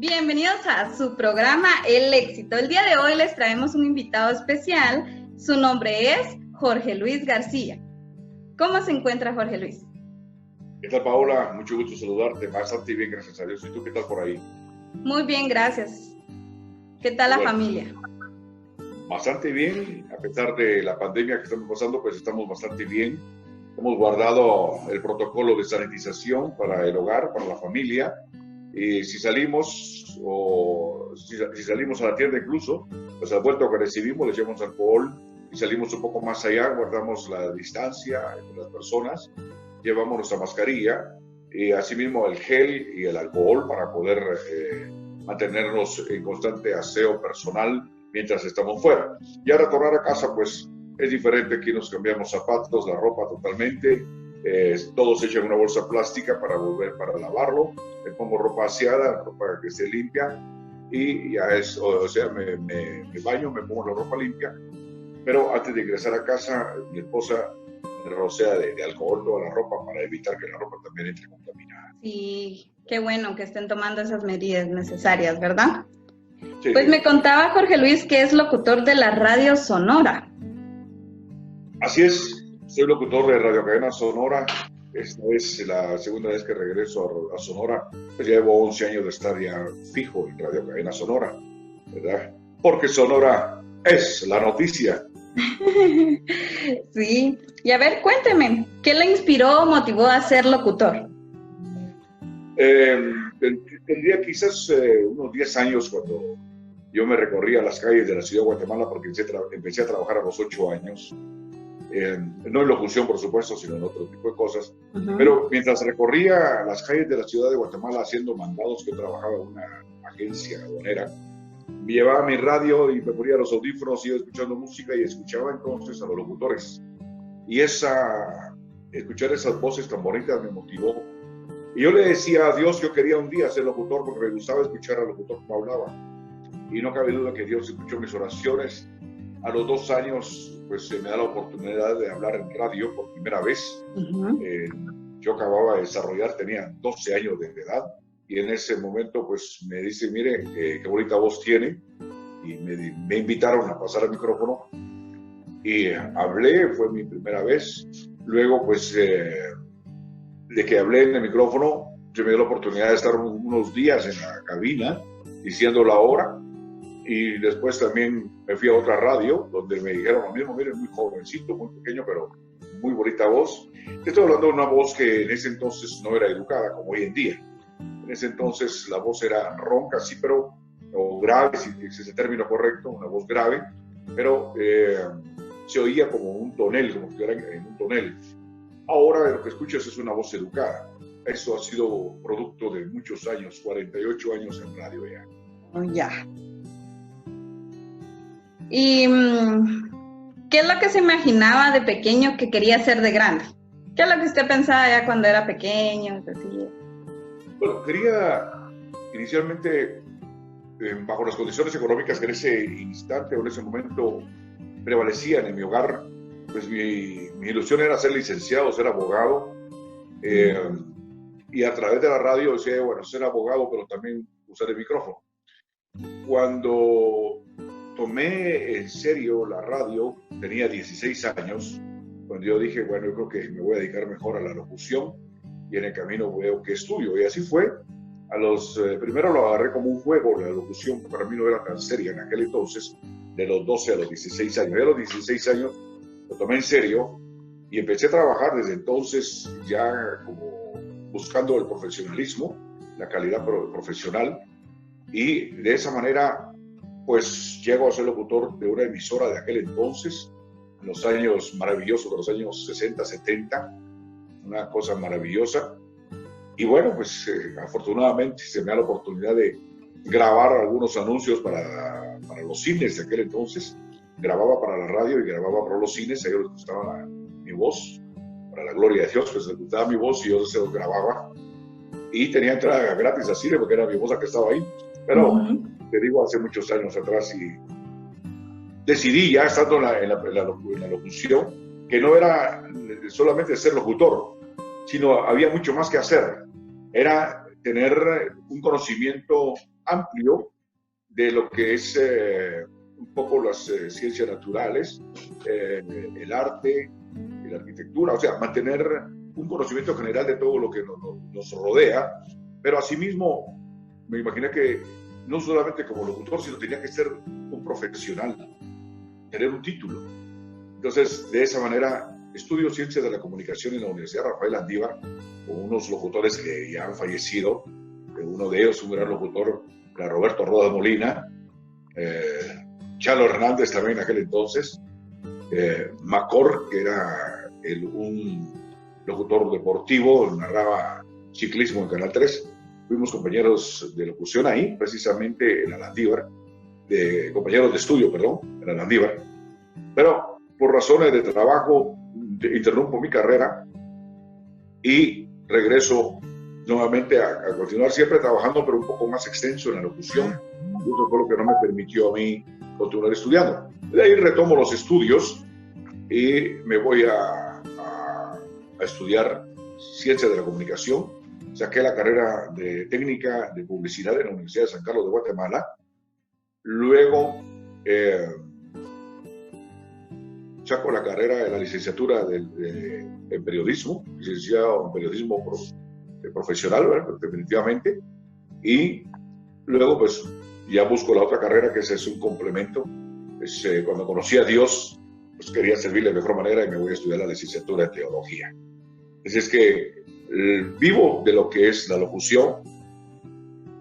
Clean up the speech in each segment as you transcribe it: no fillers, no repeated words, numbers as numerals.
Bienvenidos a su programa El Éxito. El día de hoy les traemos un invitado especial. Su nombre es Jorge Luis García. ¿Cómo se encuentra Jorge Luis? ¿Qué tal, Paola? Mucho gusto saludarte. Bastante bien, gracias a Dios. ¿Y tú qué tal por ahí? Muy bien, gracias. ¿Qué tal la familia? Bastante bien. A pesar de la pandemia que estamos pasando, pues estamos bastante bien. Hemos guardado el protocolo de sanitización para el hogar, para la familia. Y si salimos si salimos a la tienda incluso, pues al vuelto que recibimos le echamos alcohol y salimos un poco más allá, guardamos la distancia entre las personas, llevamos nuestra mascarilla y asimismo el gel y el alcohol para poder mantenernos en constante aseo personal mientras estamos fuera. Y al retornar a casa pues es diferente, aquí nos cambiamos zapatos, la ropa totalmente. Todo se echa en una bolsa plástica para lavarlo. Me pongo ropa aseada, ropa que esté limpia y ya es, me baño, me pongo la ropa limpia, pero antes de ingresar a casa mi esposa me rocea de alcohol toda la ropa para evitar que la ropa también entre contaminada. Sí, qué bueno que estén tomando esas medidas necesarias, ¿verdad? Sí. Pues me contaba Jorge Luis que es locutor de la Radio Sonora. Así es. Soy locutor de Radio Cadena Sonora. Esta es la segunda vez que regreso a Sonora. Pues llevo 11 años de estar ya fijo en Radio Cadena Sonora, ¿verdad? Porque Sonora es la noticia. Sí. Y a ver, cuénteme, ¿qué le inspiró o motivó a ser locutor? Tendría quizás unos 10 años cuando yo me recorría las calles de la ciudad de Guatemala, porque empecé a trabajar a los 8 años. No en locución, por supuesto, sino en otro tipo de cosas. Pero mientras recorría las calles de la ciudad de Guatemala haciendo mandados, que trabajaba en una agencia aduanera, me llevaba mi radio y me ponía los audífonos, iba escuchando música y escuchaba entonces a los locutores. Y escuchar esas voces tan bonitas me motivó. Y yo le decía a Dios que yo quería un día ser locutor porque me gustaba escuchar al locutor como hablaba. Y no cabe duda que Dios escuchó mis oraciones. A los 2 años pues se me da la oportunidad de hablar en radio por primera vez. Yo acababa de desarrollar, tenía 12 años de edad, y en ese momento pues me dice, mire, qué bonita voz tiene, y me invitaron a pasar el micrófono, y hablé, fue mi primera vez. Luego pues de que hablé en el micrófono, se me dio la oportunidad de estar unos días en la cabina, diciendo la hora. Y después también me fui a otra radio donde me dijeron lo mismo, mire, muy jovencito, muy pequeño, pero muy bonita voz. Estoy hablando de una voz que en ese entonces no era educada como hoy en día. En ese entonces la voz era ronca, sí, pero o grave, si es el término correcto, una voz grave, pero se oía como un tonel, como si estuviera en un tonel. Ahora lo que escuchas es una voz educada. Eso ha sido producto de muchos años, 48 años en radio ya. Ya. ¿Y qué es lo que se imaginaba de pequeño que quería ser de grande? ¿Qué es lo que usted pensaba ya cuando era pequeño? Así? Bueno, quería inicialmente, bajo las condiciones económicas que en ese instante o en ese momento prevalecían en mi hogar, pues mi ilusión era ser licenciado, ser abogado, y a través de la radio decía, bueno, ser abogado, pero también usar el micrófono. Cuando tomé en serio la radio, tenía 16 años, cuando yo dije, bueno, yo creo que me voy a dedicar mejor a la locución, y en el camino veo que estudio, y así fue. Primero lo agarré como un juego, la locución para mí no era tan seria en aquel entonces, de los 12 a los 16 años. De los 16 años lo tomé en serio, y empecé a trabajar desde entonces ya como buscando el profesionalismo, la calidad profesional, y de esa manera pues llego a ser locutor de una emisora de aquel entonces, en los años maravillosos, de los años 60, 70, una cosa maravillosa. Y bueno, pues afortunadamente se me da la oportunidad de grabar algunos anuncios para los cines de aquel entonces. Grababa para la radio y grababa para los cines, a ellos les gustaba mi voz, para la gloria de Dios, pues les gustaba mi voz y yo se los grababa. Y tenía entrada gratis al cine porque era mi voz la que estaba ahí. Pero te digo, hace muchos años atrás, y decidí ya estando en la locución que no era solamente ser locutor, sino había mucho más que hacer. Era tener un conocimiento amplio de lo que es un poco las ciencias naturales, el arte, la arquitectura, o sea, mantener un conocimiento general de todo lo que nos rodea, pero asimismo me imaginé que no solamente como locutor, sino tenía que ser un profesional, tener un título. Entonces, de esa manera, estudio Ciencias de la Comunicación en la Universidad Rafael Andívar, con unos locutores que ya han fallecido. Uno de ellos, un gran locutor, era Roberto Rodas Molina, Chalo Hernández también en aquel entonces, Macor, que era un locutor deportivo, narraba ciclismo en Canal 3. Fuimos compañeros de locución ahí, precisamente en la Landívar, compañeros de estudio, perdón, en la Landívar. Pero por razones de trabajo interrumpo mi carrera y regreso nuevamente a continuar siempre trabajando, pero un poco más extenso en la locución. Eso fue lo que no me permitió a mí continuar estudiando. De ahí retomo los estudios y me voy a estudiar Ciencias de la Comunicación. Saqué la carrera de técnica de publicidad en la Universidad de San Carlos de Guatemala. Luego saco la carrera de la licenciatura en periodismo, licenciado en periodismo profesional, ¿verdad? Definitivamente. Y luego, pues, ya busco la otra carrera, que es un complemento. Cuando conocí a Dios, pues quería servirle de mejor manera y me voy a estudiar la licenciatura en teología. Así es que vivo de lo que es la locución,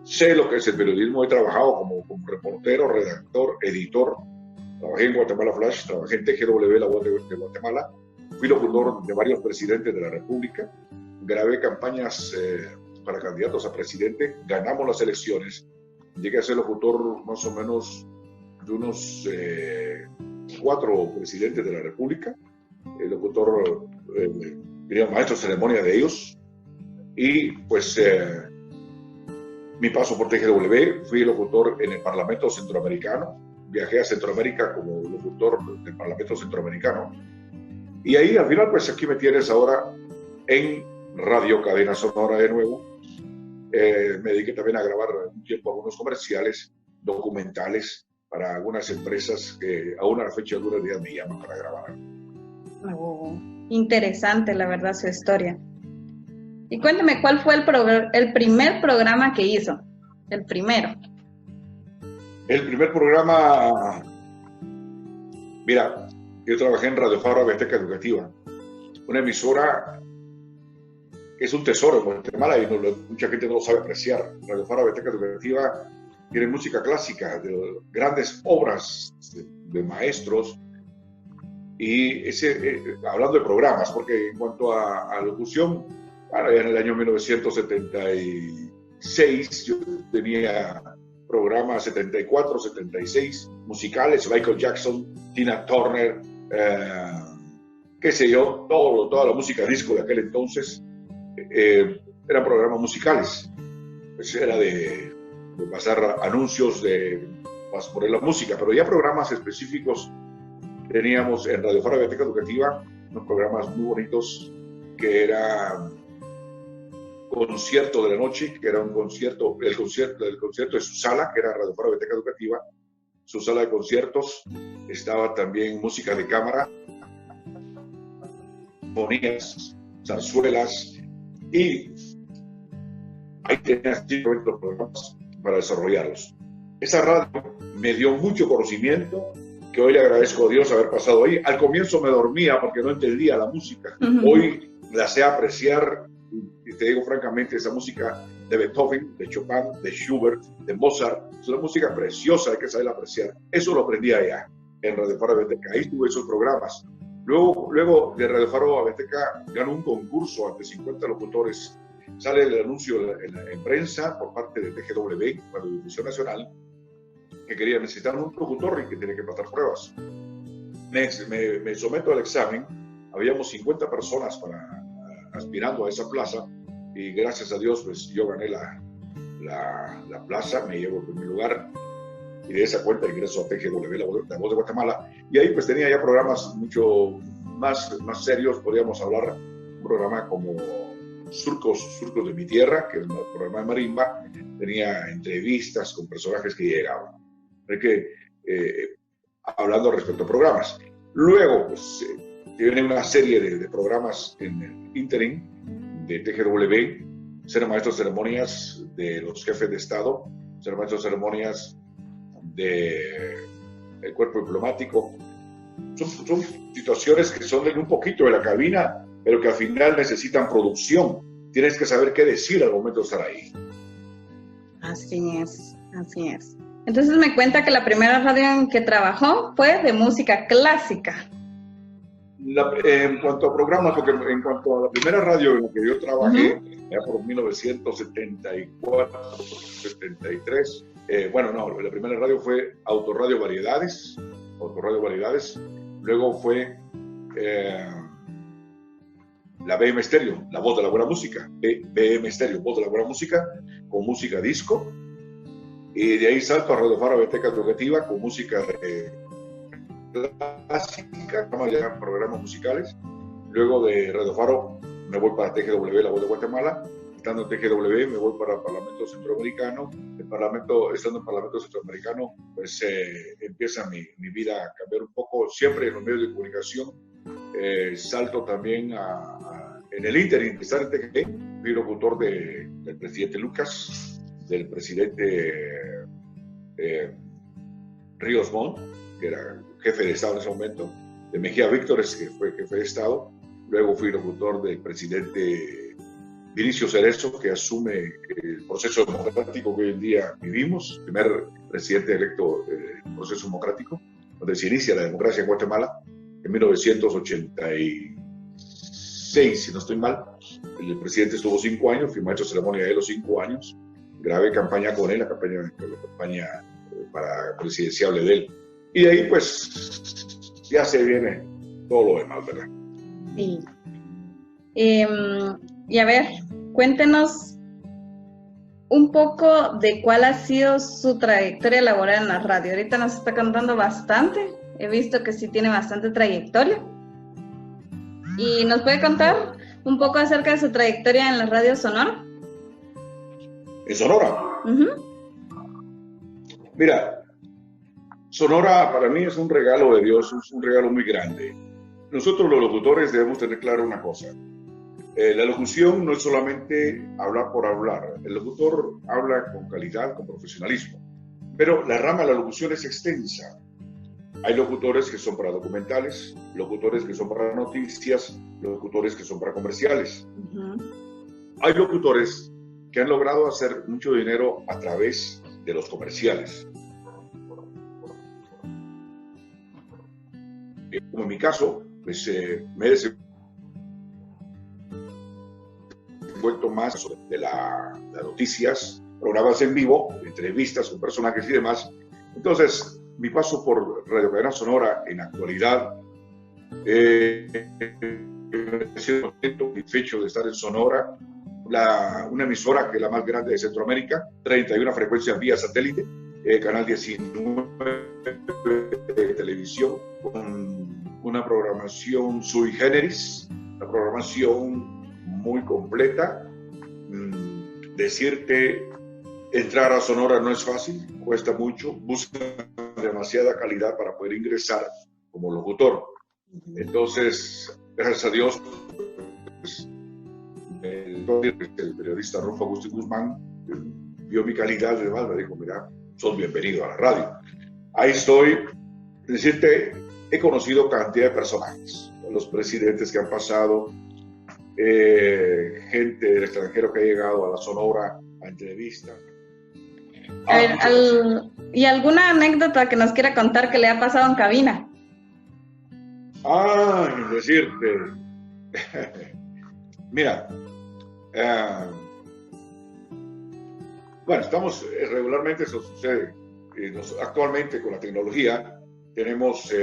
sé lo que es el periodismo, he trabajado como reportero, redactor, editor, trabajé en Guatemala Flash, trabajé en TGW, La Voz de Guatemala, fui locutor de varios presidentes de la República, grabé campañas para candidatos a presidente, ganamos las elecciones, llegué a ser locutor más o menos de unos 4 presidentes de la República, el locutor, diría, maestro de ceremonia de ellos, y pues mi paso por TGW, fui locutor en el Parlamento Centroamericano, viajé a Centroamérica como locutor del Parlamento Centroamericano, y ahí al final pues aquí me tienes ahora en Radio Cadena Sonora de nuevo. Me dediqué también a grabar un tiempo algunos comerciales, documentales para algunas empresas que aún a la fecha de algunos días me llaman para grabar. Oh, interesante, la verdad, su historia. Y cuéntame, ¿cuál fue el primer programa que hizo? El primero. El primer programa, mira, yo trabajé en Radio Faro Biblioteca Educativa, una emisora que es un tesoro en Guatemala y mucha gente no lo sabe apreciar. Radio Faro Biblioteca Educativa tiene música clásica, de grandes obras de maestros, y hablando de programas, porque en cuanto a locución, bueno, ya en el año 1976 yo tenía programas 74, 76, musicales, Michael Jackson, Tina Turner, qué sé yo, toda la música disco de aquel entonces, eran programas musicales. Pues era de pasar anuncios, de poner la música, pero ya programas específicos teníamos en Radio Faro Biblioteca Educativa, unos programas muy bonitos, que era Concierto de la Noche, que era el concierto de su sala, que era Radio Faro Biblioteca Educativa, su sala de conciertos. Estaba también música de cámara, sinfonías, zarzuelas, y ahí tenías 5 programas para desarrollarlos. Esa radio me dio mucho conocimiento, que hoy le agradezco a Dios haber pasado ahí. Al comienzo me dormía porque no entendía la música. Hoy la sé apreciar, y te digo francamente, esa música de Beethoven, de Chopin, de Schubert, de Mozart, es una música preciosa, hay que saber apreciar. Eso lo aprendí allá, en Radio Faro Biblioteca. Ahí tuve esos programas. Luego de Radio Faro Biblioteca ganó un concurso ante 50 locutores. Sale el anuncio en prensa por parte de TGW, Radio Difusión Nacional, que necesitaban un locutor y que tenía que pasar pruebas. Me someto al examen. Habíamos 50 personas aspirando a esa plaza, y gracias a Dios pues yo gané la plaza, me llevo el primer lugar, y de esa cuenta ingreso a TGW, La Voz de Guatemala, y ahí pues tenía ya programas mucho más serios. Podríamos hablar un programa como Surcos de mi tierra, que es un programa de marimba, tenía entrevistas con personajes que llegaban. Hablando respecto a programas. Luego, pues, tiene una serie de programas en el interim de TGW, ser maestro de ceremonias de los jefes de Estado, ser maestro de ceremonias del cuerpo diplomático. Son situaciones que son de un poquito de la cabina, pero que al final necesitan producción. Tienes que saber qué decir al momento de estar ahí. Así es, así es. Entonces me cuenta que la primera radio en que trabajó fue de música clásica. En cuanto a programas, porque en cuanto a la primera radio en la que yo trabajé, ya por 1974, 73, la primera radio fue Autoradio Variedades, luego fue la BM Stereo, la voz de la buena música, BM Stereo, voz de la buena música, con música disco, y de ahí salto a Radio Faro Beteca Educativa con música clásica, ya programas musicales. Luego de Radio Faro me voy para TGW, la voz de Guatemala. Estando en TGW me voy para el Parlamento Centroamericano. Estando en el Parlamento Centroamericano, pues empieza mi vida a cambiar un poco, siempre en los medios de comunicación. Salto también en el ínterin de estar en TGW, fui locutor del presidente Lucas, del presidente Ríos Montt, que era jefe de Estado en ese momento, de Mejía Víctores, que fue jefe de Estado. Luego fui locutor del presidente Vinicio Cerezo, que asume el proceso democrático que hoy en día vivimos, primer presidente electo del proceso democrático, donde se inicia la democracia en Guatemala, en 1986, si no estoy mal. El presidente estuvo 5 años, fui maestro de ceremonia de los 5 años, grabé campaña con él, la campaña para presidenciable de él. Y de ahí, pues, ya se viene todo lo demás, ¿verdad? Sí. Y a ver, cuéntenos un poco de cuál ha sido su trayectoria laboral en la radio. Ahorita nos está contando bastante. He visto que sí tiene bastante trayectoria. ¿Y nos puede contar un poco acerca de su trayectoria en la radio Sonora? ¿En Sonora? Mira, Sonora para mí es un regalo de Dios, es un regalo muy grande. Nosotros los locutores debemos tener claro una cosa. La locución no es solamente hablar por hablar. El locutor habla con calidad, con profesionalismo. Pero la rama de la locución es extensa. Hay locutores que son para documentales, locutores que son para noticias, locutores que son para comerciales. Hay locutores que han logrado hacer mucho dinero a través de los comerciales. Como en mi caso, pues me he desenvuelto más de las noticias, programas en vivo, entrevistas con personajes y demás. Entonces, mi paso por Radio Cadena Sonora en la actualidad, me siento satisfecho de estar en Sonora, una emisora que es la más grande de Centroamérica, 31 frecuencias vía satélite, canal 19 de televisión, con una programación sui generis, una programación muy completa. Decirte, entrar a Sonora no es fácil, cuesta mucho, busca demasiada calidad para poder ingresar como locutor. Entonces, gracias a Dios, pues, el periodista Rolfo Agustín Guzmán vio mi calidad y demás, me dijo, mira, sos bienvenido a la radio. Ahí estoy. Decirte, he conocido cantidad de personajes, los presidentes que han pasado, gente del extranjero que ha llegado a la Sonora a entrevistas. A ver, ¿y alguna anécdota que nos quiera contar que le ha pasado en cabina? Decirte, mira, bueno, estamos regularmente, eso sucede, actualmente con la tecnología tenemos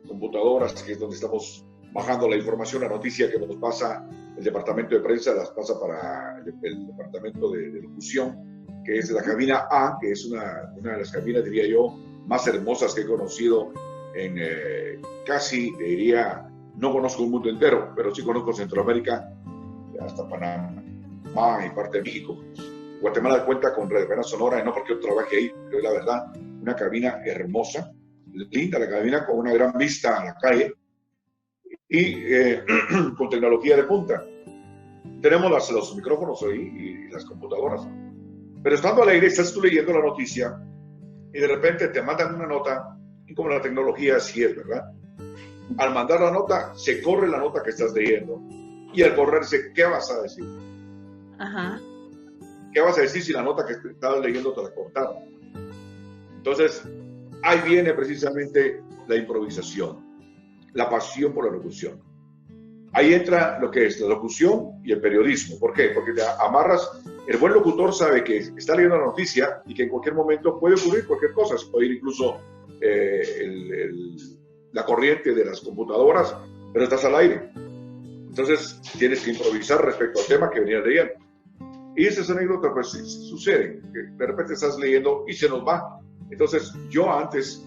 computadoras, que es donde estamos bajando la información, la noticia que nos pasa el departamento de prensa, las pasa para el departamento de locución, que es la cabina A, que es una de las cabinas, diría yo, más hermosas que he conocido en casi, diría, no conozco el mundo entero, pero sí conozco Centroamérica, hasta Panamá. Panamá y parte de México. Guatemala cuenta con Radio Cadena Sonora, y no porque yo trabaje ahí, pero es la verdad, una cabina hermosa, linda la cabina, con una gran vista a la calle y con tecnología de punta. Tenemos los micrófonos ahí y las computadoras. Pero estando al aire, estás tú leyendo la noticia y de repente te mandan una nota, y como la tecnología así es, ¿verdad? Al mandar la nota, se corre la nota que estás leyendo. Y al correrse, ¿qué vas a decir? Ajá. ¿Qué vas a decir si la nota que estabas leyendo te la cortaron? Entonces, ahí viene precisamente la improvisación, la pasión por la locución. Ahí entra lo que es la locución y el periodismo. ¿Por qué? Porque te amarras. El buen locutor sabe que está leyendo la noticia y que en cualquier momento puede ocurrir cualquier cosa. Se puede ir incluso la corriente de las computadoras, pero estás al aire. Entonces tienes que improvisar respecto al tema que venías leyendo. Y esas anécdotas pues suceden, que de repente estás leyendo y se nos va. Entonces yo antes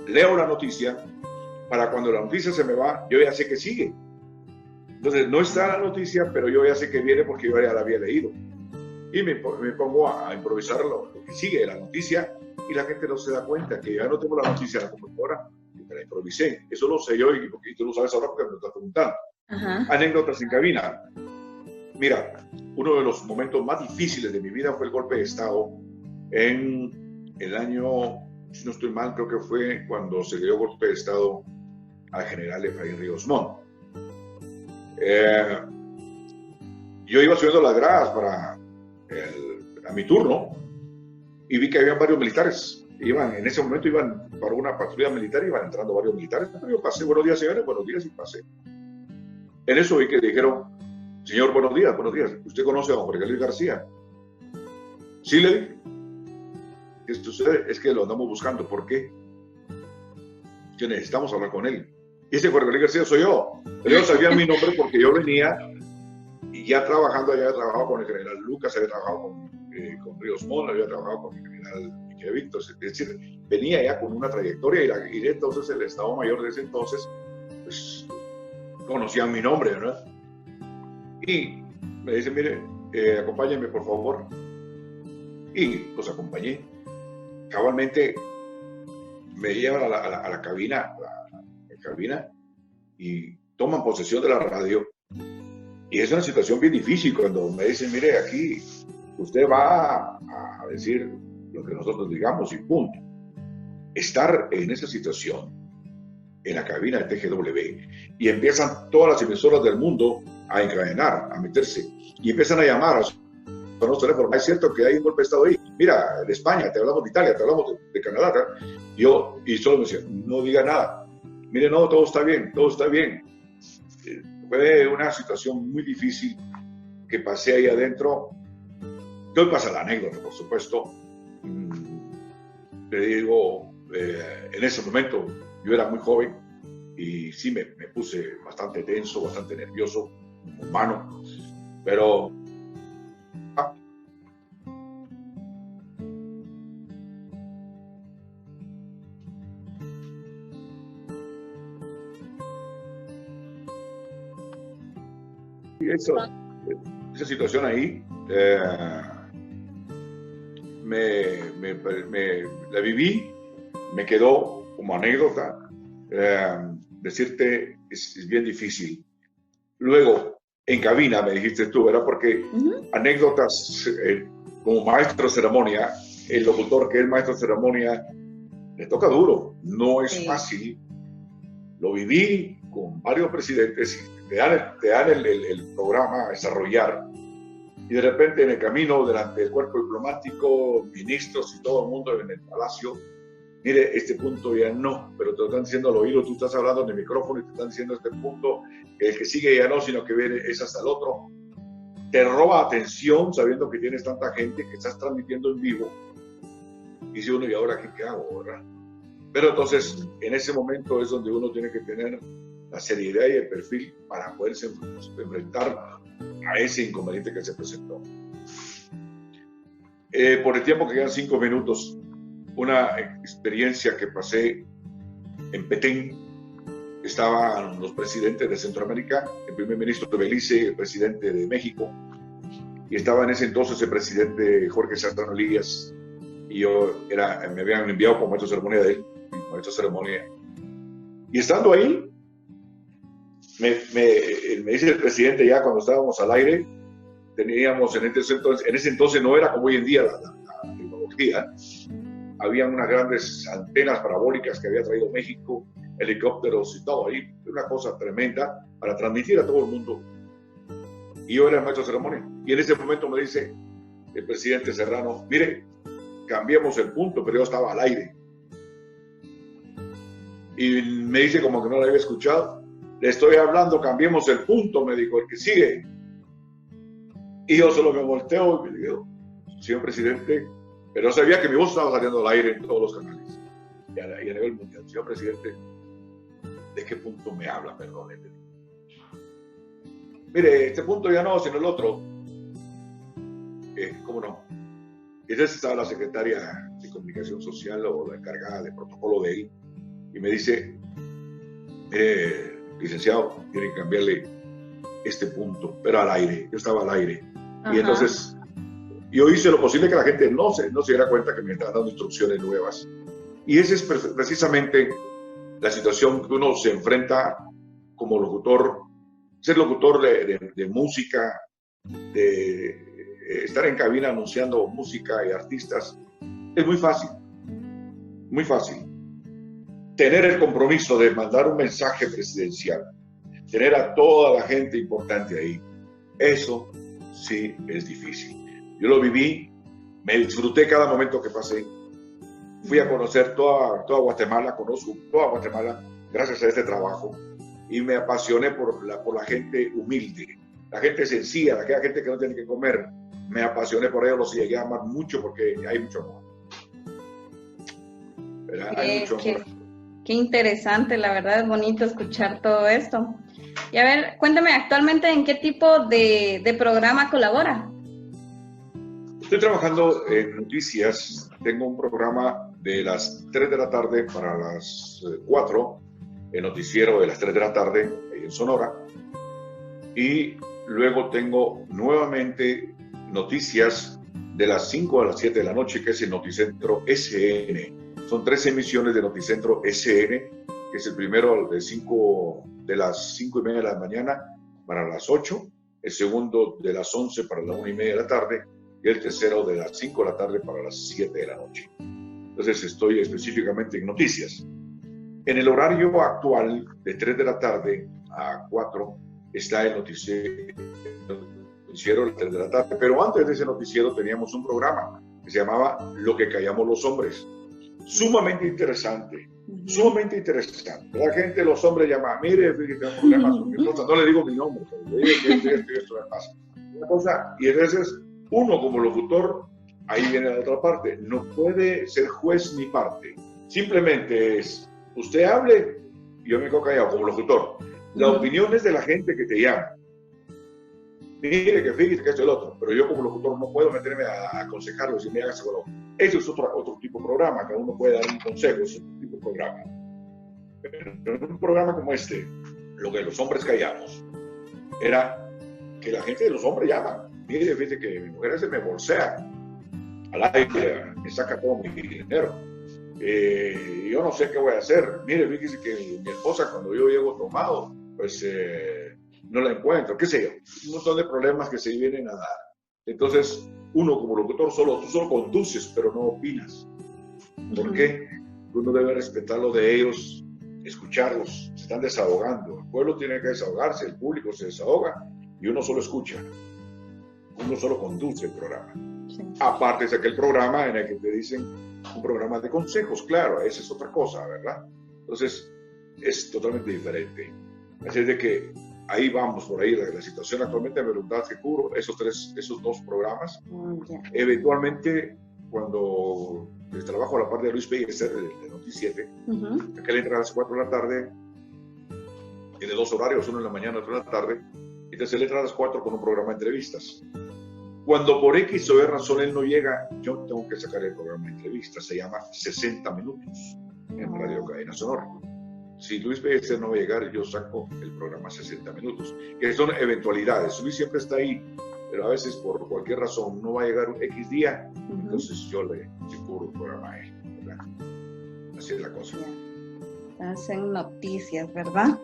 leo la noticia, para cuando la noticia se me va, yo ya sé que sigue. Entonces no está la noticia, pero yo ya sé que viene porque yo ya la había leído. Y me pongo a improvisar lo que sigue de la noticia, y la gente no se da cuenta que ya no tengo la noticia en la computadora, que me la improvisé. Eso lo sé yo y tú lo sabes ahora porque me lo estás preguntando. Ajá. Anécdotas en cabina. Mira, uno de los momentos más difíciles de mi vida fue el golpe de Estado en el año, si no estoy mal, creo que fue cuando se dio golpe de Estado al general Efraín Ríos Montt. Yo iba subiendo las gradas a mi turno y vi que había varios militares. En ese momento iban para una patrulla militar, iban entrando varios militares, pero yo pasé, buenos días señores, buenos días, y pasé. En eso vi que dijeron, señor, buenos días, ¿usted conoce a don Jorge Luis García? Sí, le dije. ¿Qué sucede? Es que lo andamos buscando. ¿Por qué? Que necesitamos hablar con él. Y ese Jorge Luis García soy yo. Pero ellos sabían mi nombre porque yo venía y ya trabajando, había trabajado con el general Lucas, había trabajado con Ríos Montt, había trabajado con el general Miquel Víctor. Es decir, venía ya con una trayectoria y entonces el Estado Mayor de ese entonces, pues, conocían mi nombre, ¿verdad? Y me dice, mire, acompáñenme por favor. Y los acompañé. Cabalmente me llevan a la cabina, y toman posesión de la radio. Y es una situación bien difícil cuando me dicen, mire, aquí usted va a decir lo que nosotros digamos y punto. Estar en esa situación, en la cabina de TGW, y empiezan todas las emisoras del mundo a encadenar, a meterse, y empiezan a llamar a los teléfonos. Es cierto que hay un golpe de Estado ahí. Mira, de España, te hablamos de Italia, te hablamos de Canadá. Y solo me decía, no diga nada. Mire, no, todo está bien, todo está bien. Fue una situación muy difícil que pasé ahí adentro. Hoy pasa la anécdota, por supuesto. Le digo, en ese momento yo era muy joven y sí me puse bastante tenso, bastante nervioso, humano, pero esa situación ahí la viví, me quedó como anécdota. Decirte es bien difícil. Luego, en cabina, me dijiste tú, ¿verdad? Porque anécdotas como maestro de ceremonia, el locutor que es maestro de ceremonia, le toca duro, no es fácil. Lo viví con varios presidentes y te dan el programa a desarrollar, y de repente en el camino, delante del cuerpo diplomático, ministros y todo el mundo en el palacio, mire, este punto ya no, pero te lo están diciendo al oído, tú estás hablando en el micrófono y te están diciendo este punto, que el que sigue ya no, sino que viene es hasta el otro. Te roba atención sabiendo que tienes tanta gente, que estás transmitiendo en vivo, y dice uno, ¿y ahora qué hago, verdad? Pero entonces, en ese momento es donde uno tiene que tener la seriedad y el perfil para poderse enfrentar a ese inconveniente que se presentó. Por el tiempo que quedan 5 minutos, una experiencia que pasé en Petén. Estaban los presidentes de Centroamérica, el primer ministro de Belice, el presidente de México, y estaba en ese entonces el presidente Jorge Serrano Elías, y me habían enviado como maestro de ceremonia de él, maestro de ceremonia. Y estando ahí, me dice el presidente, ya cuando estábamos al aire, teníamos en ese entonces no era como hoy en día la tecnología, habían unas grandes antenas parabólicas que había traído México, helicópteros y todo ahí, una cosa tremenda para transmitir a todo el mundo. Y yo era el maestro de ceremonia. Y en ese momento me dice el presidente Serrano, mire, cambiemos el punto, pero yo estaba al aire. Y me dice como que no lo había escuchado, le estoy hablando, cambiemos el punto, me dijo, el que sigue. Y yo solo me volteo y me digo, señor presidente, pero sabía que mi voz estaba saliendo al aire en todos los canales y a nivel mundial. Señor presidente, ¿de qué punto me habla? Perdóneme. Mire, este punto ya no, sino el otro. ¿Cómo no? Y entonces estaba la secretaria de Comunicación Social o la encargada de protocolo de él y me dice, licenciado, tienen que cambiarle este punto, pero al aire. Yo estaba al aire. Ajá. Y entonces yo hice lo posible que la gente no se diera cuenta que me estaban dando instrucciones nuevas. Y esa es precisamente la situación que uno se enfrenta como locutor, ser locutor de música, de estar en cabina anunciando música y artistas. Es muy fácil, muy fácil. Tener el compromiso de mandar un mensaje presidencial, tener a toda la gente importante ahí, eso sí es difícil. Yo lo viví, me disfruté cada momento que pasé. Fui a conocer toda Guatemala, conozco toda Guatemala gracias a este trabajo y me apasioné por la gente humilde, la gente sencilla, aquella gente que no tiene que comer. Me apasioné por ellos, los llegué a amar mucho porque hay mucho amor. Hay mucho amor. Qué interesante, la verdad es bonito escuchar todo esto. Y a ver, cuéntame actualmente en qué tipo de programa colabora. Estoy trabajando en noticias. Tengo un programa de las 3 de la tarde para las 4, el noticiero de las 3 de la tarde en Sonora. Y luego tengo nuevamente noticias de las 5 a las 7 de la noche, que es el Noticentro SN. Son 3 emisiones de Noticentro SN, que es el primero de las 5:30 de la mañana para las 8, el segundo de las 11 para las 1:30 de la tarde, y el tercero de las 5 de la tarde para las 7 de la noche. Entonces estoy específicamente en noticias. En el horario actual, de 3 de la tarde a 4, está el noticiero de las 3 de la tarde. Pero antes de ese noticiero teníamos un programa que se llamaba Lo que callamos los hombres. Sumamente interesante, sumamente interesante. La gente, los hombres llaman, mire, tengo problemas con mi esposa, no le digo mi nombre, pero le digo que esto me pasa. Una cosa, y entonces uno como locutor, ahí viene la otra parte, no puede ser juez ni parte. Simplemente es, usted hable, y yo me quedo callado como locutor. La opinión es de la gente que te llama. Mire, que fíjese que esto es el otro, pero yo como locutor no puedo meterme a aconsejarlo si me hagas con lo otro. Eso es otro tipo de programa, que uno puede dar un consejo, es otro tipo de programa. Pero en un programa como este, lo que los hombres callamos era que la gente de los hombres llama. Mire, fíjese que mi mujer se me bolsea al aire, me saca todo mi dinero. Yo no sé qué voy a hacer. Mire, fíjese que mi esposa cuando yo llego tomado, pues no la encuentro, qué sé yo. Un montón de problemas que se vienen a dar. Entonces, uno como locutor tú solo conduces, pero no opinas. ¿Por qué? Uno debe respetar lo de ellos, escucharlos, se están desahogando. El pueblo tiene que desahogarse, el público se desahoga y uno solo escucha. Uno solo conduce el programa. Sí. Aparte es aquel programa en el que te dicen un programa de consejos, claro, esa es otra cosa, ¿verdad? Entonces, es totalmente diferente. Así es de que ahí vamos, por ahí la situación actualmente, me preguntabas que cubro esos 2 programas. Eventualmente, cuando trabajo a la par de Luis Pellecer, de Noti7, que él entra a las 4 de la tarde, tiene 2 horarios, uno en la mañana, otro en la tarde, y entonces él entra a las 4 con un programa de entrevistas. Cuando por X o Y razón él no llega, yo tengo que sacar el programa de entrevistas, se llama 60 Minutos en Radio Cadena Sonora. Si Luis Pellecer no va a llegar, yo saco el programa 60 Minutos, que son eventualidades. Luis siempre está ahí pero a veces por cualquier razón no va a llegar un X día, entonces yo le cubro el programa a él, ¿verdad? Así es la cosa. Hacen noticias, ¿verdad?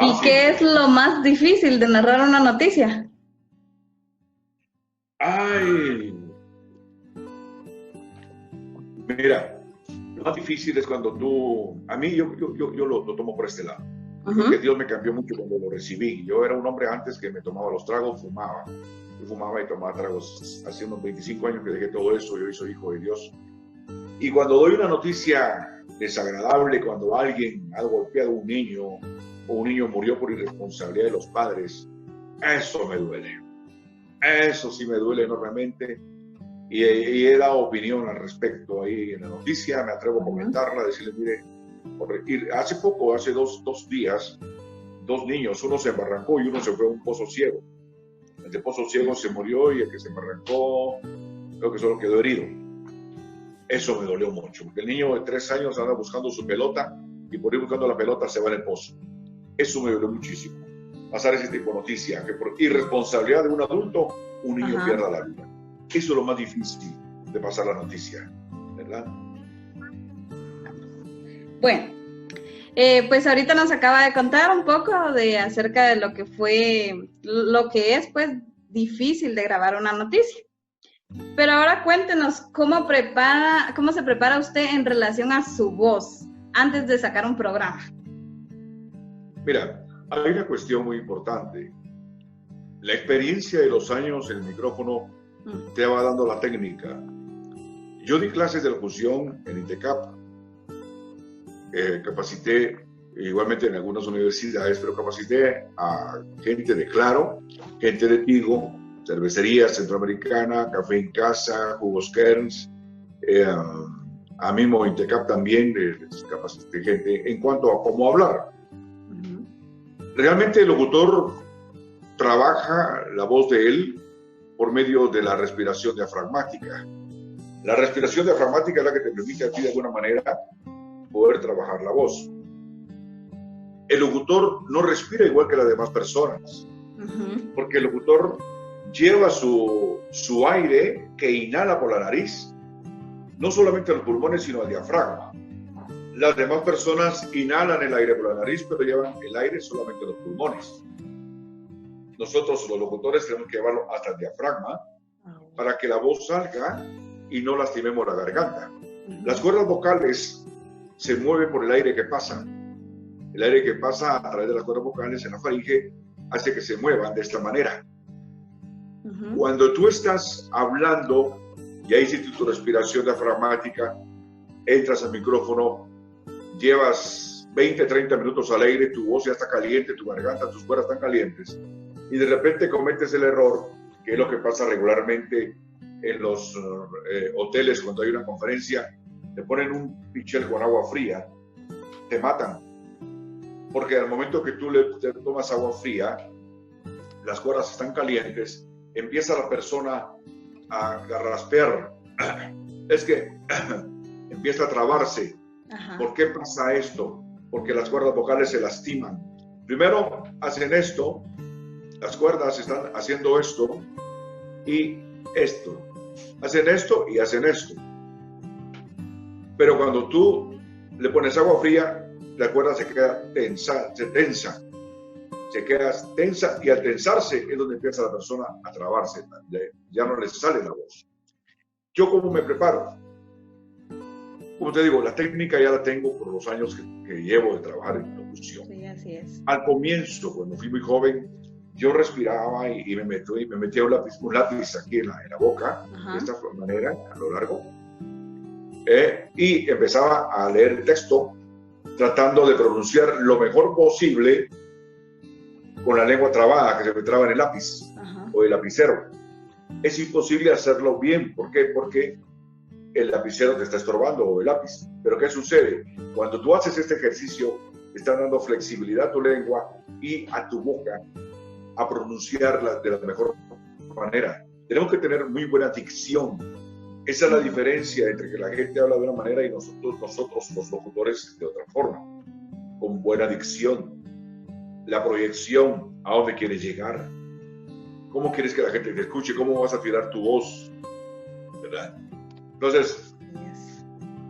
¿Y Sí. qué es lo más difícil de narrar una noticia? Ay, mira, lo más difícil es cuando tú, a mí yo lo tomo por este lado. Creo que Dios me cambió mucho cuando lo recibí. Yo era un hombre antes que me tomaba los tragos, fumaba. Yo fumaba y tomaba tragos. Hace unos 25 años que dejé todo eso, yo soy hijo de Dios. Y cuando doy una noticia desagradable, cuando alguien ha golpeado a un niño o un niño murió por irresponsabilidad de los padres, eso me duele. Eso sí me duele enormemente. Y he dado opinión al respecto ahí en la noticia, me atrevo a comentarla, decirles, mire, hace poco, hace dos días, dos niños, uno se embarrancó y uno se fue a un pozo ciego. El de pozo ciego se murió y el que se embarrancó, creo que solo quedó herido. Eso me dolió mucho, porque el niño de 3 años anda buscando su pelota y por ir buscando la pelota se va en el pozo. Eso me dolió muchísimo. Pasar ese tipo de noticia, que por irresponsabilidad de un adulto, un niño pierda la vida. Eso es lo más difícil de pasar la noticia, ¿verdad? Bueno, pues ahorita nos acaba de contar un poco acerca de lo que fue, lo que es pues difícil de grabar una noticia. Pero ahora cuéntenos cómo se prepara usted en relación a su voz antes de sacar un programa. Mira, hay una cuestión muy importante. La experiencia de los años en el micrófono te va dando la técnica. Yo di clases de locución en INTECAP. Capacité igualmente en algunas universidades, pero capacité a gente de Claro, gente de Tigo, Cervecería Centroamericana, Café en Casa, Jugos Kerns. A mismo INTECAP también les capacité gente en cuanto a cómo hablar. Realmente el locutor trabaja la voz de él por medio de la respiración diafragmática. La respiración diafragmática es la que te permite a ti de alguna manera poder trabajar la voz. El locutor no respira igual que las demás personas, porque el locutor lleva su aire que inhala por la nariz, no solamente a los pulmones, sino al diafragma. Las demás personas inhalan el aire por la nariz, pero llevan el aire solamente a los pulmones. Nosotros, los locutores, tenemos que llevarlo hasta el diafragma para que la voz salga y no lastimemos la garganta. Las cuerdas vocales se mueven por el aire que pasa. El aire que pasa a través de las cuerdas vocales en la faringe hace que se muevan de esta manera. Cuando tú estás hablando y ahí hiciste tu respiración diafragmática, entras al micrófono, llevas 20, 30 minutos al aire, tu voz ya está caliente, tu garganta, tus cuerdas están calientes, y de repente cometes el error, que es lo que pasa regularmente en los hoteles cuando hay una conferencia, te ponen un pichel con agua fría, te matan, porque al momento que tú te tomas agua fría, las cuerdas están calientes, empieza la persona a raspear, es que empieza a trabarse. ¿Por qué pasa esto? Porque las cuerdas vocales se lastiman. Primero hacen esto, las cuerdas están haciendo esto y esto. Hacen esto y hacen esto. Pero cuando tú le pones agua fría, la cuerda se queda tensa, se tensa. Se queda tensa y al tensarse es donde empieza la persona a trabarse. Ya no le sale la voz. ¿Yo cómo me preparo? Como te digo, la técnica ya la tengo por los años que llevo de trabajar en locución. Sí, así es. Al comienzo, cuando fui muy joven, yo respiraba y me metía un lápiz aquí en la boca, de esta manera, a lo largo, y empezaba a leer el texto, tratando de pronunciar lo mejor posible con la lengua trabada, que se me traba en el lápiz o el lapicero. Es imposible hacerlo bien. ¿Por qué? Porque el lapicero te está estorbando o el lápiz. Pero ¿qué sucede? Cuando tú haces este ejercicio, te están dando flexibilidad a tu lengua y a tu boca a pronunciarla de la mejor manera. Tenemos que tener muy buena dicción. Esa es la diferencia entre que la gente habla de una manera y nosotros los locutores de otra forma. Con buena dicción. La proyección, a dónde quieres llegar. ¿Cómo quieres que la gente te escuche? ¿Cómo vas a afinar tu voz? ¿Verdad? Entonces,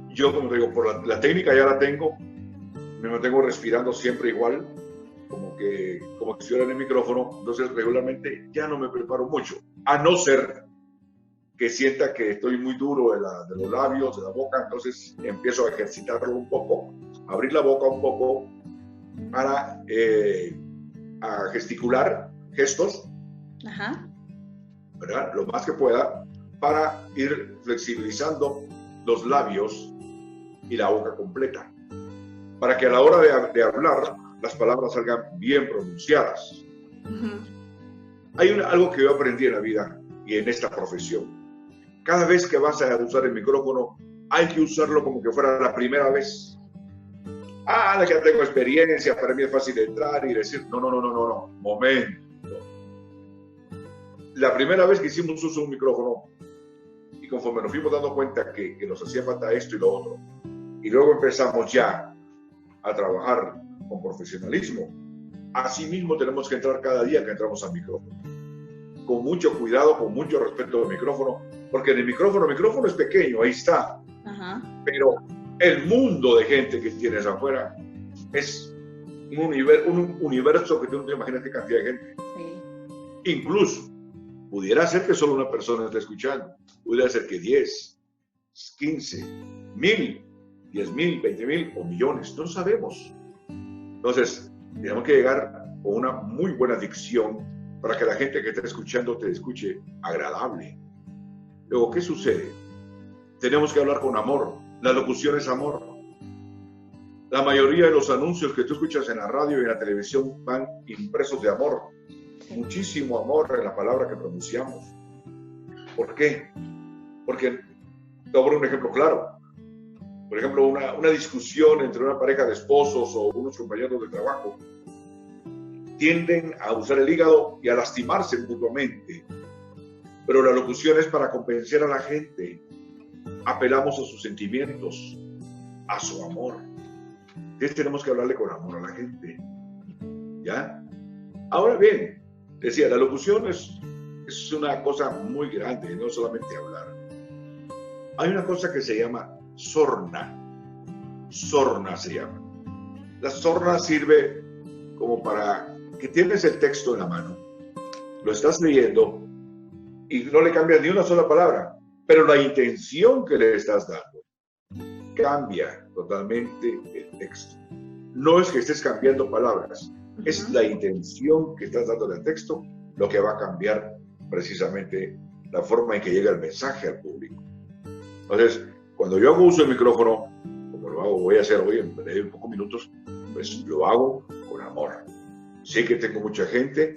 yo, como te digo, por la técnica ya la tengo, me mantengo respirando siempre igual, como que si estuviera en el micrófono. Entonces, regularmente ya no me preparo mucho, a no ser que sienta que estoy muy duro de los labios, de la boca. Entonces empiezo a ejercitarlo un poco, abrir la boca un poco para a gesticular gestos, ¿verdad? Lo más que pueda, para ir flexibilizando los labios y la boca completa, para que a la hora de hablar las palabras salgan bien pronunciadas. Hay algo que yo aprendí en la vida y en esta profesión. Cada vez que vas a usar el micrófono, hay que usarlo como que fuera la primera vez. Ya tengo experiencia, para mí es fácil entrar y decir, no, momento. La primera vez que hicimos uso de un micrófono, y conforme nos fuimos dando cuenta que nos hacía falta esto y lo otro, y luego empezamos ya a trabajar con profesionalismo, así mismo tenemos que entrar cada día que entramos al micrófono. Con mucho cuidado, con mucho respeto al micrófono, porque en el micrófono es pequeño, ahí está. Pero el mundo de gente que tienes afuera es un universo que tú no te imaginas qué cantidad de gente. Sí. Incluso, pudiera ser que solo una persona esté escuchando, pudiera ser que 10, 15, 1000, 10,000, 20,000 o millones, no sabemos. Entonces, tenemos que llegar con una muy buena dicción para que la gente que está escuchando te escuche agradable. Luego, ¿qué sucede? Tenemos que hablar con amor. La locución es amor. La mayoría de los anuncios que tú escuchas en la radio y en la televisión van impresos de amor. Muchísimo amor en la palabra que pronunciamos. ¿Por qué? Porque, te voy a poner un ejemplo claro. Por ejemplo, una discusión entre una pareja de esposos o unos compañeros de trabajo tienden a usar el hígado y a lastimarse mutuamente. Pero la locución es para convencer a la gente. Apelamos a sus sentimientos, a su amor. Entonces tenemos que hablarle con amor a la gente. ¿Ya? Ahora bien, decía, la locución es una cosa muy grande, no solamente hablar. Hay una cosa que se llama sorna. Sorna se llama. La sorna sirve como para que tienes el texto en la mano, lo estás leyendo y no le cambias ni una sola palabra, pero la intención que le estás dando cambia totalmente el texto. No es que estés cambiando palabras, es la intención que estás dando al texto lo que va a cambiar precisamente la forma en que llega el mensaje al público. Entonces, cuando yo hago uso del micrófono, como lo hago, voy a hacer hoy en pocos minutos, pues lo hago con amor. Sé que tengo mucha gente,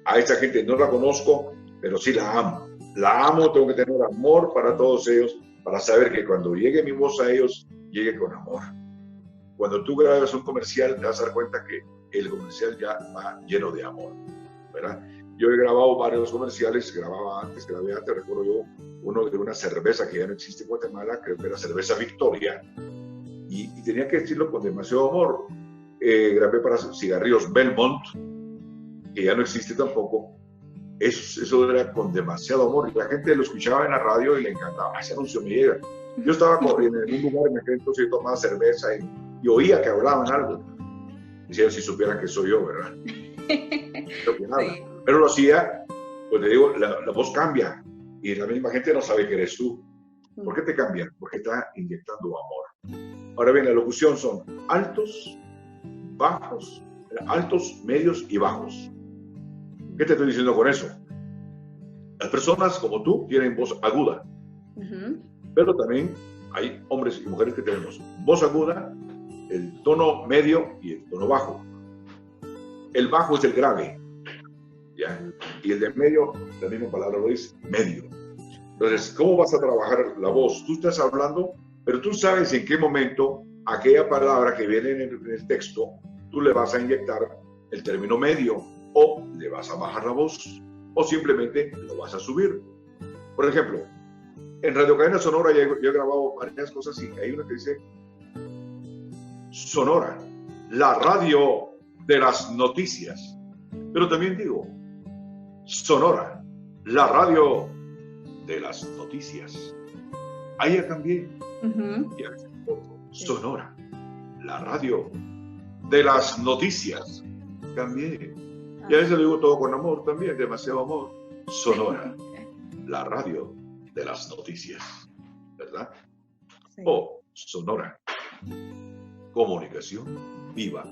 a esta gente no la conozco, pero sí la amo. La amo, tengo que tener amor para todos ellos, para saber que cuando llegue mi voz a ellos, llegue con amor. Cuando tú grabas un comercial, te vas a dar cuenta que el comercial ya va lleno de amor, ¿verdad? Yo he grabado varios comerciales, grabé antes, recuerdo yo, uno de una cerveza que ya no existe en Guatemala, creo que era cerveza Victoria, y tenía que decirlo con demasiado amor. Grabé para cigarrillos Belmont, que ya no existe tampoco. Eso era con demasiado amor, y la gente lo escuchaba en la radio y le encantaba. Ese anuncio me llega. Yo estaba corriendo en un lugar en aquel entonces, yo tomaba cerveza y oía que hablaban algo. Decía, si supieran que soy yo, ¿verdad? Sí. Pero lo hacía, pues le digo, la voz cambia y la misma gente no sabe que eres tú. ¿Por qué te cambia? Porque está inyectando amor. Ahora bien, la locución son altos, bajos, altos, medios y bajos. ¿Qué te estoy diciendo con eso? Las personas como tú tienen voz aguda, pero también hay hombres y mujeres que tenemos voz aguda, el tono medio y el tono bajo. El bajo es el grave, ¿ya? Y el de medio, la misma palabra lo dice, medio. Entonces, ¿cómo vas a trabajar la voz? Tú estás hablando, pero tú sabes en qué momento aquella palabra que viene en el texto, tú le vas a inyectar el término medio, o le vas a bajar la voz, o simplemente lo vas a subir. Por ejemplo, en Radio Cadena Sonora yo he grabado varias cosas y hay una que dice Sonora, la radio de las noticias. Pero también digo, Sonora, la radio de las noticias. Ahí ya cambié. Y a veces Sonora, la radio de las noticias. Cambié. Y a veces lo digo todo con amor también, demasiado amor. Sonora, la radio de las noticias. ¿Verdad? Sí. O Sonora, comunicación viva.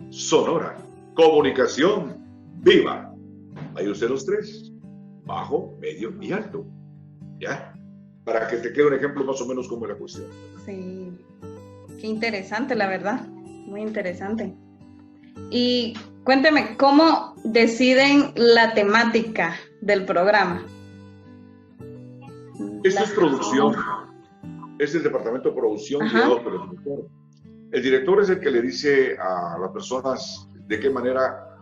Sonora, comunicación viva. Ahí usted los tres, bajo, medio y alto. ¿Ya? Para que te quede un ejemplo más o menos como la cuestión. Sí, qué interesante, la verdad, muy interesante. Y cuénteme, ¿cómo deciden la temática del programa? Esto es producción, es el departamento de producción guiado por el director. El director es el que le dice a las personas de qué manera,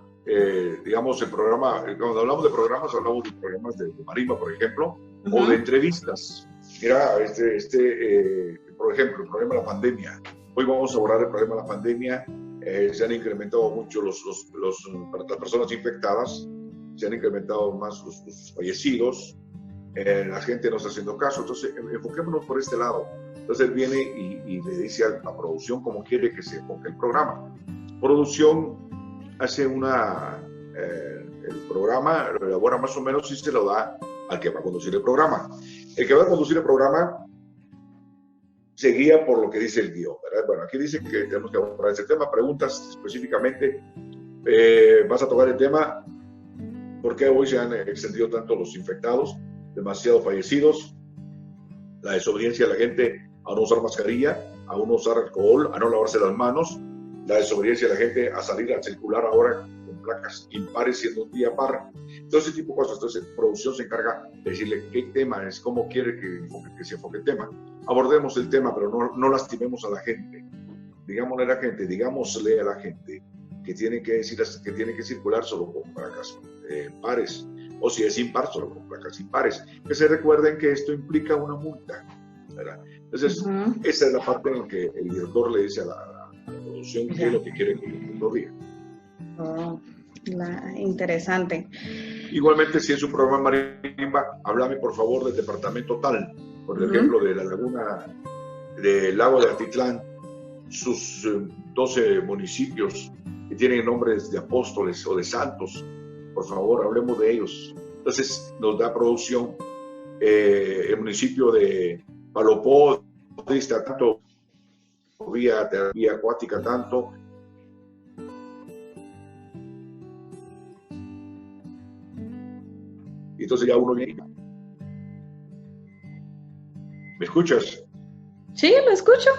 digamos, el programa, cuando hablamos de programas de marimba, por ejemplo, o de entrevistas. Mira, por ejemplo, el problema de la pandemia. Hoy vamos a abordar el problema de la pandemia. Se han incrementado mucho las personas infectadas, se han incrementado más los fallecidos, la gente no está haciendo caso, entonces enfoquémonos por este lado. Entonces él viene y le dice a la producción cómo quiere que se enfoque el programa. Producción hace el programa, lo elabora más o menos y se lo da al que va a conducir el programa. El que va a conducir el programa se guía por lo que dice el guión, ¿verdad? Bueno, aquí dice que tenemos que abordar ese tema, preguntas específicamente, vas a tocar el tema, ¿por qué hoy se han extendido tanto los infectados, demasiados fallecidos, la desobediencia de la gente a no usar mascarilla, a no usar alcohol, a no lavarse las manos, la desobediencia de la gente a salir a circular ahora con placas impares siendo un día par, todo ese tipo de cosas. Entonces, producción se encarga de decirle qué tema es, cómo quiere que se enfoque el tema. Abordemos el tema, pero no lastimemos a la gente. Digámosle a la gente que tiene que circular solo con placas pares, o si es impar, solo con placas impares. Que se recuerden que esto implica una multa, ¿verdad? Entonces, esa es la parte en que el director le dice a la producción qué es lo que quiere que lo diga. Interesante. Igualmente, si es un programa marimba, háblame por favor del departamento tal, por ejemplo, de la laguna del lago de Atitlán, sus 12 municipios que tienen nombres de apóstoles o de santos, por favor, hablemos de ellos. Entonces, nos da producción el municipio de Palopó, dista tanto, vía acuática tanto. Y entonces ya uno viene. ¿Me escuchas? Sí, lo escucho.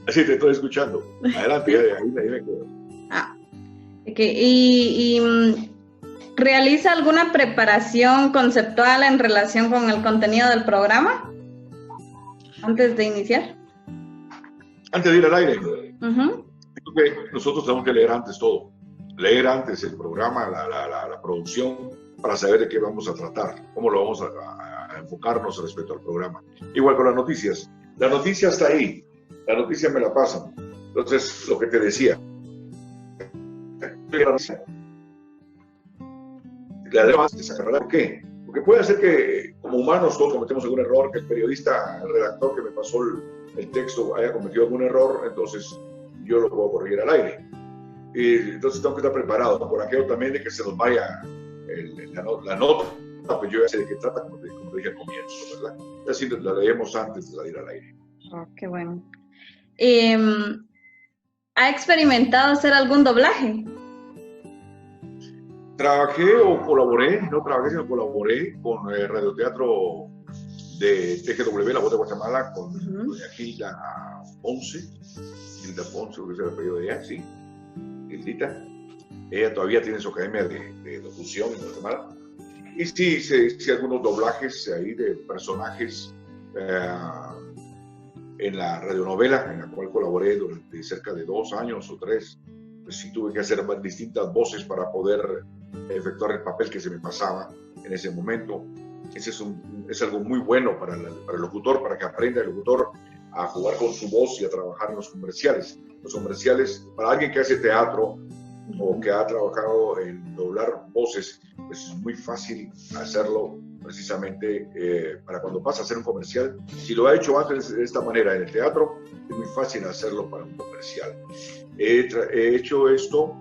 Sí, te estoy escuchando. Adelante, ahí me quedo. ¿Y realiza alguna preparación conceptual en relación con el contenido del programa antes de iniciar? Antes de ir al aire. Creo que nosotros tenemos que leer antes todo. Leer antes el programa, la producción, para saber de qué vamos a tratar, cómo lo vamos a enfocarnos respecto al programa. Igual con las noticias. La noticia está ahí. La noticia me la pasan. Entonces, lo que te decía. ¿Por qué? Porque puede ser que como humanos todos cometemos algún error, que el periodista, el redactor que me pasó el texto haya cometido algún error, entonces yo lo puedo corregir al aire. Y entonces tengo que estar preparado por aquello también de que se nos vaya la nota, pues yo ya sé de qué trata, como dije al comienzo, ¿verdad? Así la leemos antes de salir al aire. Qué bueno. ¿Ha experimentado hacer algún doblaje? Trabajé o colaboré, no trabajé, sino colaboré con el radioteatro de TGW, La Voz de Guatemala, con doña Hilda Ponce, creo que es el apellido de ella, sí, Hildita. Ella todavía tiene su academia de locución en Guatemala. Y sí, hice algunos doblajes ahí de personajes en la radionovela, en la cual colaboré durante cerca de 2 años o 3. Pues sí tuve que hacer distintas voces para poder efectuar el papel que se me pasaba en ese momento. Ese es algo muy bueno para el locutor, para que aprenda el locutor a jugar con su voz y a trabajar en los comerciales. Los comerciales, para alguien que hace teatro, o que ha trabajado en doblar voces, pues es muy fácil hacerlo precisamente para cuando pasa a hacer un comercial. Si lo ha hecho antes de esta manera en el teatro, es muy fácil hacerlo para un comercial. He hecho esto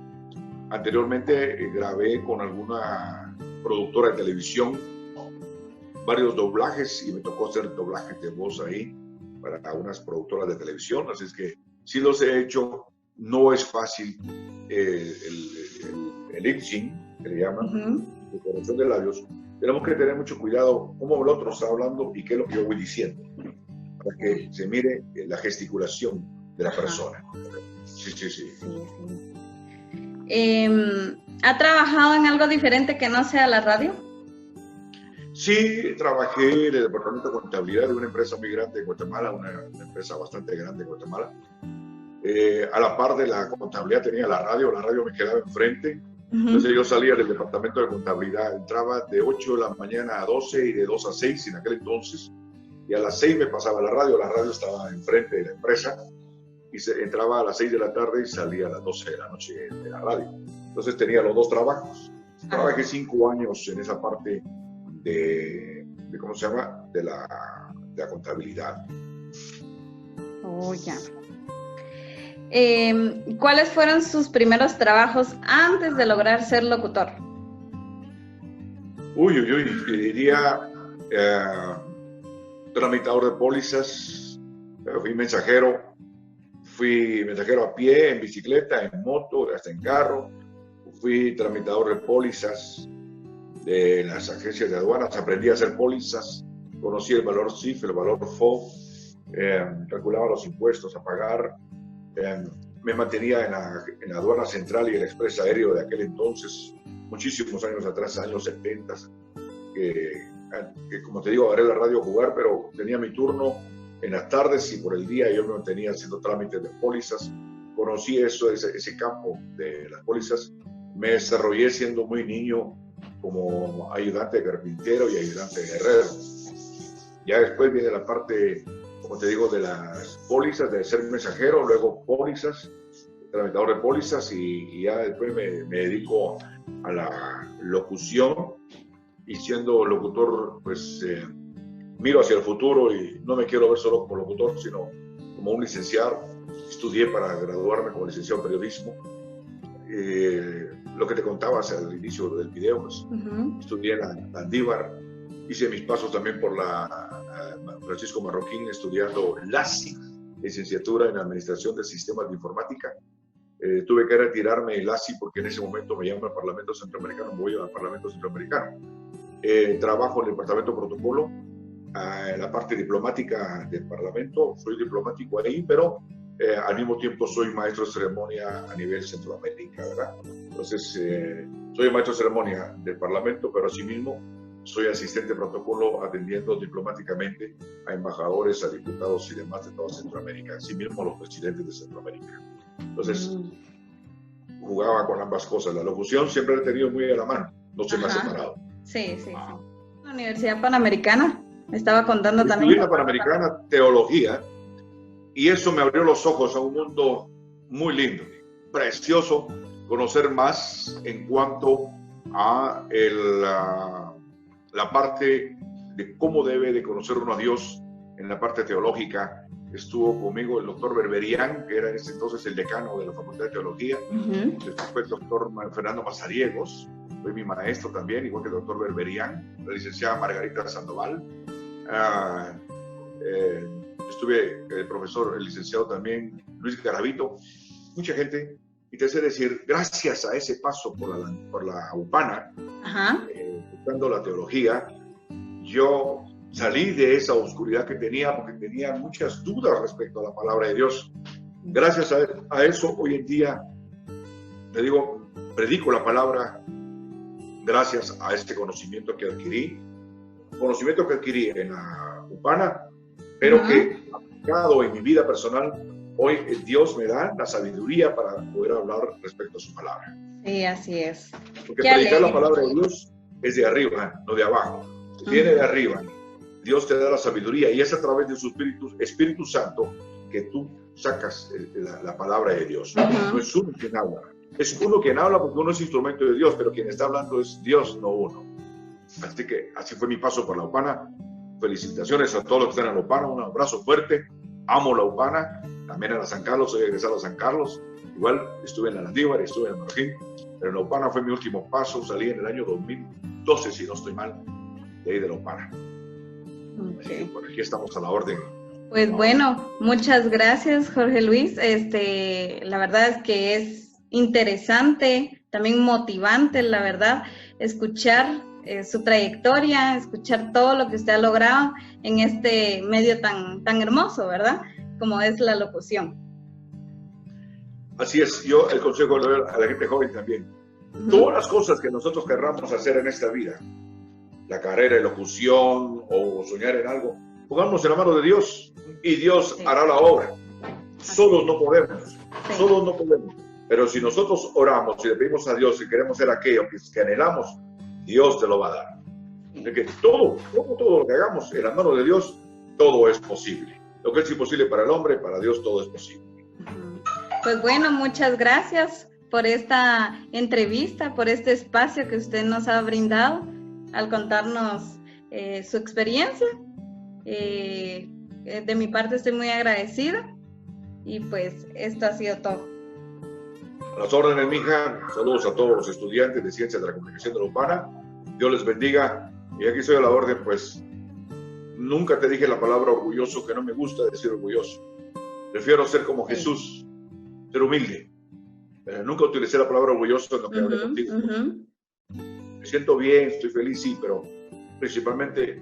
anteriormente, grabé con alguna productora de televisión varios doblajes y me tocó hacer doblajes de voz ahí para unas productoras de televisión, así es que sí los he hecho. No es fácil el lip sync, que le llaman, de corrección de labios. Tenemos que tener mucho cuidado cómo el otro está hablando y qué es lo que yo voy diciendo, para que se mire la gesticulación de la persona. Sí. ¿Ha trabajado en algo diferente que no sea la radio? Sí, trabajé en el departamento de contabilidad de una empresa muy grande de Guatemala, una empresa bastante grande de Guatemala. A la par de la contabilidad tenía la radio me quedaba enfrente. Entonces yo salía del departamento de contabilidad, entraba de 8 de la mañana a 12 y de 2 a 6 en aquel entonces, y a las 6 me pasaba la radio estaba enfrente de la empresa, y entraba a las 6 de la tarde y salía a las 12 de la noche de la radio. Entonces tenía los dos trabajos. Trabajé 5 años en esa parte de ¿cómo se llama? De la contabilidad. Oh, ya. ¿Cuáles fueron sus primeros trabajos antes de lograr ser locutor? Diría tramitador de pólizas, fui mensajero a pie, en bicicleta, en moto, hasta en carro. Fui tramitador de pólizas de las agencias de aduanas, aprendí a hacer pólizas, conocí el valor CIF, el valor FO, calculaba los impuestos a pagar. Me mantenía en la aduana central y el express aéreo de aquel entonces, muchísimos años atrás, años 70, que como te digo, agarré la radio a jugar, pero tenía mi turno en las tardes y por el día yo me mantenía haciendo trámites de pólizas. Conocí ese campo de las pólizas, me desarrollé siendo muy niño como ayudante de carpintero y ayudante de herrero. Ya después viene la parte, como te digo, de las pólizas, de ser mensajero, luego pólizas, tramitador de pólizas, y ya después me dedico a la locución, y siendo locutor, pues miro hacia el futuro y no me quiero ver solo como locutor, sino como un licenciado. Estudié para graduarme como licenciado en periodismo. Lo que te contaba al inicio del video, pues estudié en la Andívar, hice mis pasos también por la Francisco Marroquín, estudiando LASI, licenciatura en Administración de Sistemas de Informática. Tuve que retirarme el LASI porque en ese momento me llaman al Parlamento Centroamericano, voy al Parlamento Centroamericano. Trabajo en el Departamento de Protocolo, en la parte diplomática del Parlamento, soy diplomático ahí, pero al mismo tiempo soy maestro de ceremonia a nivel Centroamérica, ¿verdad? Entonces, soy maestro de ceremonia del Parlamento, pero asimismo soy asistente de protocolo atendiendo diplomáticamente a embajadores, a diputados y demás de toda Centroamérica, asimismo a los presidentes de Centroamérica. Entonces, jugaba con ambas cosas. La locución siempre la he tenido muy a la mano, no se me ha separado. Sí. La Universidad Panamericana, me estaba contando también. Estudié en la Panamericana Teología, y eso me abrió los ojos a un mundo muy lindo, precioso, conocer más en cuanto a la parte de cómo debe de conocer uno a Dios en la parte teológica. Estuvo conmigo el doctor Berberian, que era en ese entonces el decano de la Facultad de Teología. Después fue el doctor Fernando Mazariegos, fue mi maestro también, igual que el doctor Berberian, la licenciada Margarita Sandoval. Estuve el licenciado también Luis Garavito, mucha gente. Y te sé decir, gracias a ese paso por la UPANA, buscando la teología, yo salí de esa oscuridad que tenía, porque tenía muchas dudas respecto a la palabra de Dios. Gracias a eso, hoy en día, te digo, predico la palabra gracias a este conocimiento que adquirí en la UPANA, pero que aplicado en mi vida personal, hoy Dios me da la sabiduría para poder hablar respecto a su palabra. Sí, así es. Porque predicar la palabra de Dios es de arriba, no de abajo. Viene de arriba. Dios te da la sabiduría y es a través de su Espíritu Santo que tú sacas la palabra de Dios. No es uno quien habla, Es uno quien habla porque uno es instrumento de Dios, pero quien está hablando es Dios, no uno. Así que así fue mi paso por La Upana. Felicitaciones a todos los que están en La Upana, un abrazo fuerte. Amo La Upana, también a la San Carlos, soy egresado a San Carlos. Igual estuve en la Landívar, estuve en el Marroquín, pero en La Upana fue mi último paso. Salí en el año 2012, si no estoy mal, de ahí de La Upana. Okay. Por aquí estamos a la orden. Pues bueno, muchas gracias, Jorge Luis. La verdad es que es interesante, también motivante, la verdad, escuchar su trayectoria, escuchar todo lo que usted ha logrado en este medio tan hermoso, ¿verdad? Como es la locución. Así es, yo el consejo a la gente joven también. Todas las cosas que nosotros querramos hacer en esta vida, la carrera de locución o soñar en algo, pongamos en la mano de Dios y Dios hará la obra. Solos no podemos, solos no podemos. Pero si nosotros oramos y le pedimos a Dios y queremos hacer aquello que anhelamos, Dios te lo va a dar. Así que todo lo que hagamos en las manos de Dios, todo es posible. Lo que es imposible para el hombre, para Dios todo es posible. Pues bueno, muchas gracias por esta entrevista, por este espacio que usted nos ha brindado al contarnos su experiencia. De mi parte estoy muy agradecida y pues esto ha sido todo. A las órdenes, mija. Saludos a todos los estudiantes de Ciencias de la Comunicación de La Upana. Dios les bendiga. Y aquí estoy a la orden, pues nunca te dije la palabra orgulloso, que no me gusta decir orgulloso. Prefiero ser como Jesús, ser humilde. Nunca utilicé la palabra orgulloso en lo que hablé contigo. Me siento bien, estoy feliz, sí, pero principalmente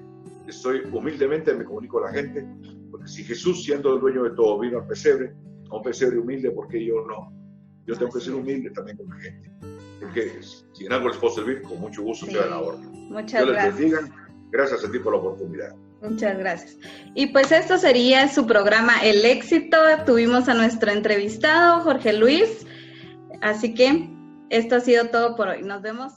humildemente me comunico a la gente, porque si Jesús, siendo el dueño de todo, vino al pesebre, a un pesebre humilde, ¿por qué yo no? Yo tengo que ser humilde también con la gente, porque si en algo les puedo servir, con mucho gusto queda a la orden. Muchas gracias. Dios les bendiga. Gracias a ti por la oportunidad. Muchas gracias. Y pues esto sería su programa El Éxito. Tuvimos a nuestro entrevistado, Jorge Luis. Así que esto ha sido todo por hoy. Nos vemos